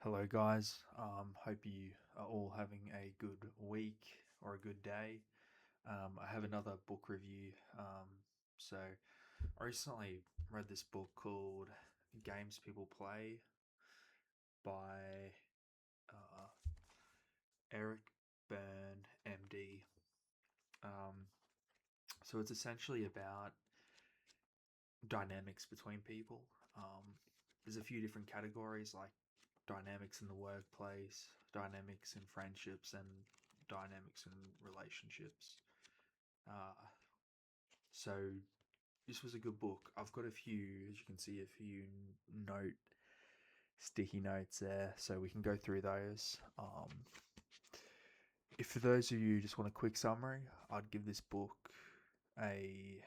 Hello, guys. Hope you are all having a good week or a good day. I have another book review. So, I recently read this book called Games People Play by uh, Eric Byrne, MD. Um, so, it's essentially about dynamics between people. There's a few different categories like dynamics in the workplace, dynamics in friendships, and dynamics in relationships. Uh, so this was a good book. I've got a few, as you can see, a few note sticky notes there, so we can go through those. If for those of you who just want a quick summary, I'd give this book a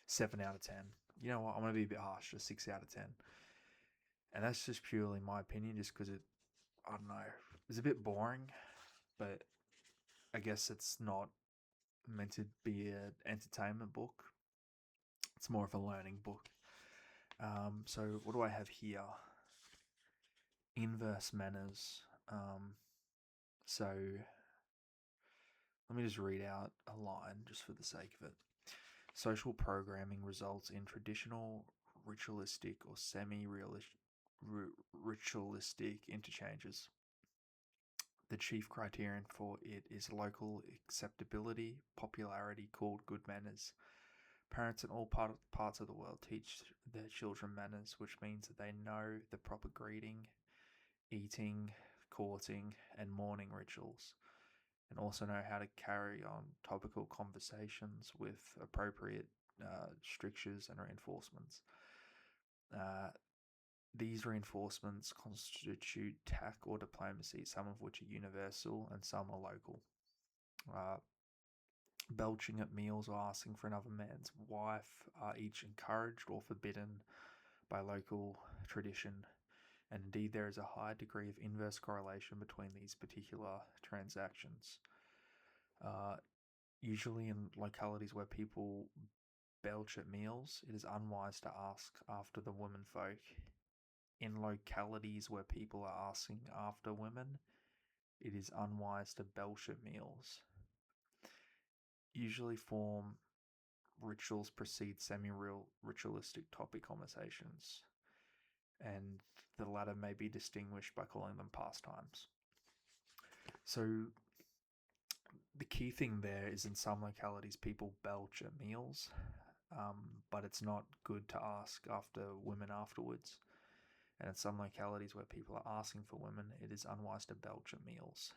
7 out of 10. You know what? I'm gonna be a bit harsh, a 6 out of 10, and that's just purely my opinion, just because I don't know, it's a bit boring, but I guess it's not meant to be an entertainment book. It's more of a learning book. So what do I have here? Inverse manners. So let me just read out a line just for the sake of it. Social programming results in traditional, ritualistic, or semi-ritualistic interchanges. The chief criterion for it is local acceptability, popularity, called good manners. Parents in all parts of the world teach their children manners, which means that they know the proper greeting, eating, courting, and mourning rituals, and also know how to carry on topical conversations with appropriate strictures and reinforcements. Uh, these reinforcements constitute tact or diplomacy, some of which are universal and some are local. Uh, Belching at meals or asking for another man's wife are each encouraged or forbidden by local tradition, and indeed there is a high degree of inverse correlation between these particular transactions. Uh, Usually in localities where people belch at meals, it is unwise to ask after the womenfolk. In localities where people are asking after women, it is unwise to belch at meals. Usually form rituals precede semi-ritualistic topic conversations, and the latter may be distinguished by calling them pastimes. So the key thing there is in some localities people belch at meals, but it's not good to ask after women afterwards. And in some localities where people are asking for women, it is unwise to belch at meals.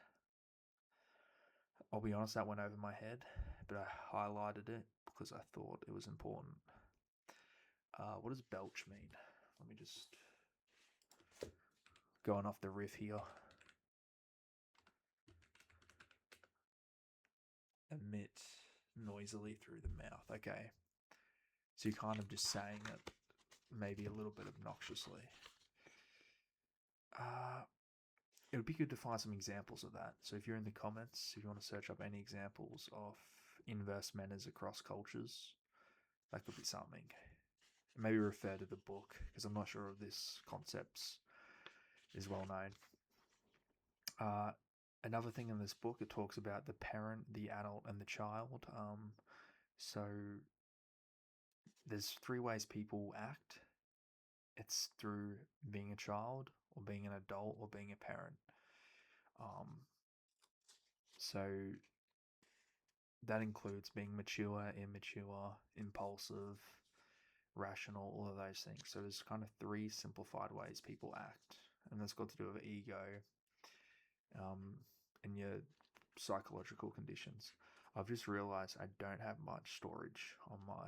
I'll be honest, that went over my head, but I highlighted it because I thought it was important. What does belch mean? Let me just going off the riff here. Emit noisily through the mouth. Okay. So you're kind of just saying it maybe a little bit obnoxiously. It would be good to find some examples of that. So if you're in the comments, if you want to search up any examples of inverse manners across cultures, that could be something. Maybe refer to the book, because I'm not sure if this concept is well known. Another thing in this book, it talks about the parent, the adult, and the child. So there's three ways people act. It's through being a child, or being an adult, or being a parent. So that includes being mature, immature, impulsive, rational, all of those things. So there's kind of three simplified ways people act, and that's got to do with ego, and your psychological conditions. I've just realized I don't have much storage on my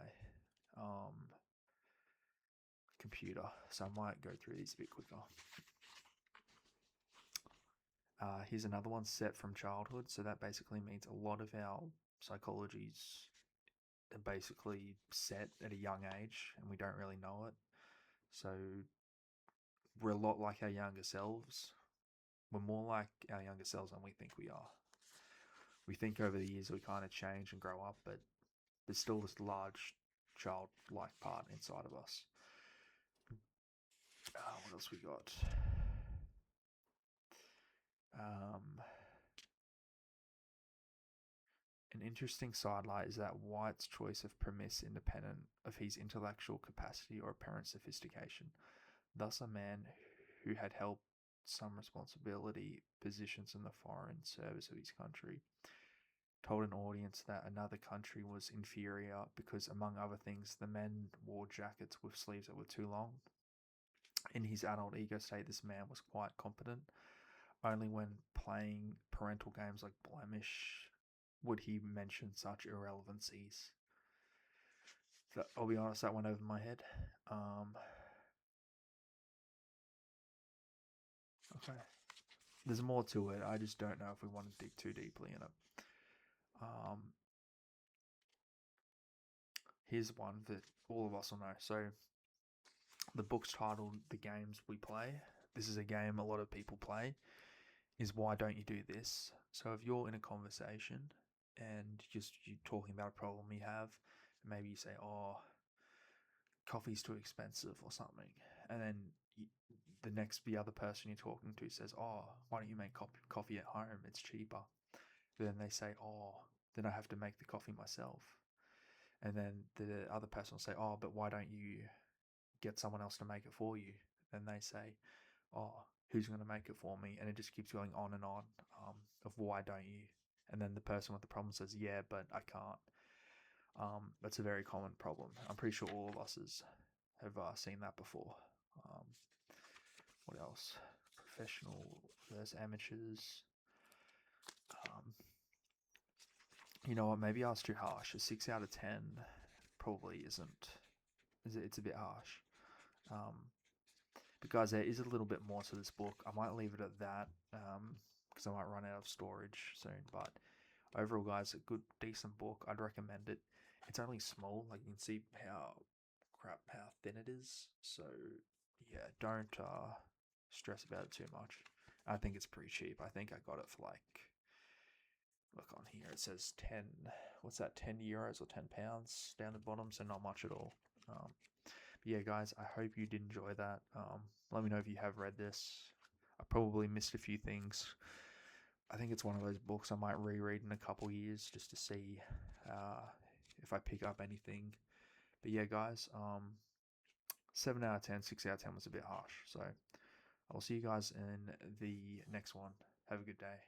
computer, so I might go through these a bit quicker. Here's another one, set from childhood. So that basically means a lot of our psychologies are basically set at a young age, and we don't really know it. So we're a lot like our younger selves. We're more like our younger selves than we think we are. We think over the years we kind of change and grow up, but there's still this large childlike part inside of us. What else we got? An interesting sidelight is that White's choice of premise independent of his intellectual capacity or apparent sophistication. Thus, a man who had held some responsibility positions in the foreign service of his country told an audience that another country was inferior because, among other things, the men wore jackets with sleeves that were too long. In his adult ego state, this man was quite competent. Only when playing parental games like Blemish would he mention such irrelevancies. I'll be honest, that went over my head. Okay. There's more to it. I just don't know if we want to dig too deeply in it. Here's one that all of us will know. So, the book's titled The Games We Play. This is a game a lot of people play. Is why don't you do this? So if you're in a conversation and you're talking about a problem you have, maybe you say, "Oh, coffee's too expensive" or something, and then the other person you're talking to says, "Oh, why don't you make coffee at home? It's cheaper." Then they say, "Oh, then I have to make the coffee myself." And then the other person will say, "Oh, but why don't you get someone else to make it for you?" Then they say, "Oh, who's going to make it for me?" And it just keeps going on and on of why don't you? And then the person with the problem says, "Yeah, but I can't." That's a very common problem. I'm pretty sure all of us have seen that before. What else? Professional versus amateurs. You know what? Maybe I was too harsh. A 6 out of 10 probably isn't. It's a bit harsh. But guys, there is a little bit more to this book. I might leave it at that because I might run out of storage soon. But overall, guys, a good, decent book. I'd recommend it. It's only small. Like, you can see how thin it is. So yeah, don't stress about it too much. I think it's pretty cheap. I think I got it for like, look on here, it says 10, what's that, 10 euros or 10 pounds down the bottom, so not much at all. But yeah, guys, I hope you did enjoy that. Let me know if you have read this. I probably missed a few things. I think it's one of those books I might reread in a couple years just to see if I pick up anything. But yeah, guys, 7 out of 10, 6 out of 10 was a bit harsh. So I'll see you guys in the next one. Have a good day.